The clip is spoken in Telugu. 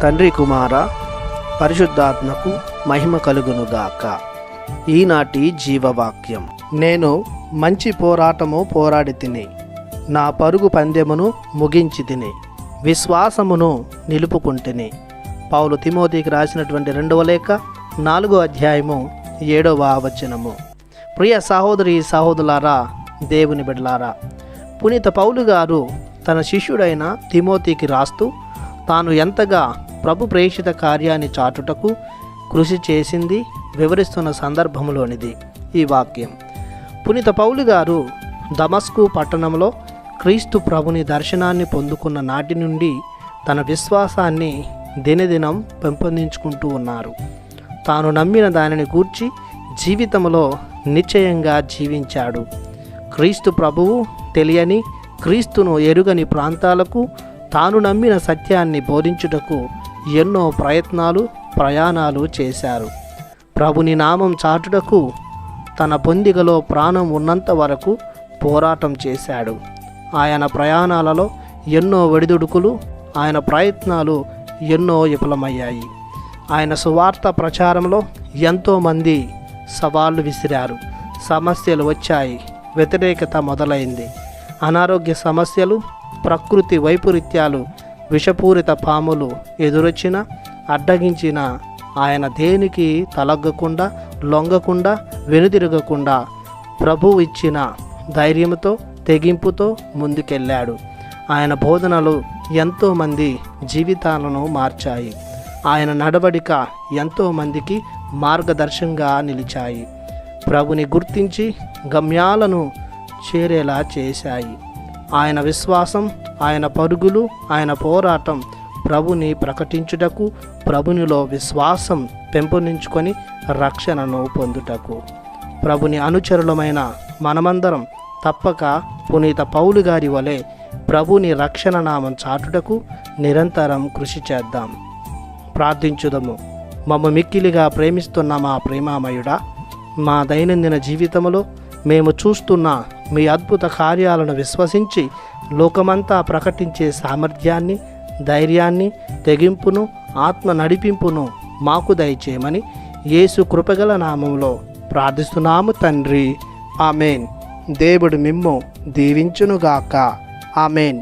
తండ్రి కుమార పరిశుద్ధాత్మకు మహిమ కలుగునుగాక. ఈనాటి జీవవాక్యం. నేను మంచి పోరాటము పోరాడి తిని, నా పరుగు పందెమును ముగించి తిని, విశ్వాసమును నిలుపుకుంటుని. పౌలు తిమోతికి రాసినటువంటి 2వ లేఖ 4వ అధ్యాయము 7వ వచనము. ప్రియ సహోదరి సహోదరులారా, దేవుని బిడ్డలారా, పునీత పౌలు గారు తన శిష్యుడైన తిమోతికి రాస్తూ తాను ఎంతగా ప్రభు ప్రేషిత కార్యాన్ని చాటుటకు కృషి చేసింది వివరిస్తున్న సందర్భంలోనిది ఈ వాక్యం. పునీత పౌలు గారు దమస్కు పట్టణంలో క్రీస్తు ప్రభుని దర్శనాన్ని పొందుకున్న నాటి నుండి తన విశ్వాసాన్ని దినదినం పెంపొందించుకుంటూ ఉన్నారు. తాను నమ్మిన దానిని గూర్చి జీవితంలో నిశ్చయంగా జీవించాడు. క్రీస్తు ప్రభువు తెలియని, క్రీస్తును ఎరుగని ప్రాంతాలకు తాను నమ్మిన సత్యాన్ని బోధించుటకు ఎన్నో ప్రయాణాలు చేశారు. ప్రభుని నామం చాటుటకు తన పొందికలో ప్రాణం ఉన్నంత వరకు పోరాటం చేశాడు. ఆయన ప్రయాణాలలో ఎన్నో ఒడిదుడుకులు, ఆయన ప్రయత్నాలు ఎన్నో విఫలమయ్యాయి. ఆయన సువార్త ప్రచారంలో ఎంతోమంది సవాళ్లు విసిరారు. సమస్యలు వచ్చాయి, వ్యతిరేకత మొదలైంది. అనారోగ్య సమస్యలు, ప్రకృతి వైపరీత్యాలు, విషపూరిత పాములు ఎదురొచ్చిన, అడ్డగించిన ఆయన దేనికి తలగ్గకుండా, లొంగకుండా, వెనుదిరగకుండా ప్రభువు ఇచ్చిన ధైర్యంతో, తెగింపుతో ముందుకెళ్ళాడు. ఆయన బోధనలు ఎంతోమంది జీవితాలను మార్చాయి. ఆయన నడవడిక ఎంతోమందికి మార్గదర్శంగా నిలిచాయి. ప్రభుని గుర్తించి గమ్యాలను చేరేలా చేశాయి. ఆయన విశ్వాసం, ఆయన పరుగులు, ఆయన పోరాటం ప్రభుని ప్రకటించుటకు, ప్రభునిలో విశ్వాసం పెంపొందించుకొని రక్షణను పొందుటకు. ప్రభుని అనుచరులమైన మనమందరం తప్పక పునీత పౌలు గారి వలె ప్రభుని రక్షణ నామం చాటుటకు నిరంతరం కృషి చేద్దాం. ప్రార్థించుదము. మమ్మ మిక్కిలిగా ప్రేమిస్తున్న మా ప్రేమామయుడా, మా దైనందిన జీవితంలో మేము చూస్తున్న మీ అద్భుత కార్యాలను విశ్వసించి లోకమంతా ప్రకటించే సామర్థ్యాన్ని, ధైర్యాన్ని, తెగింపును, ఆత్మ నడిపింపును మాకు దయచేయమని యేసు కృపగల నామంలో ప్రార్థిస్తున్నాము తండ్రి. ఆమెన్. దేవుడు మిమ్ము దీవించునుగాక. ఆమెన్.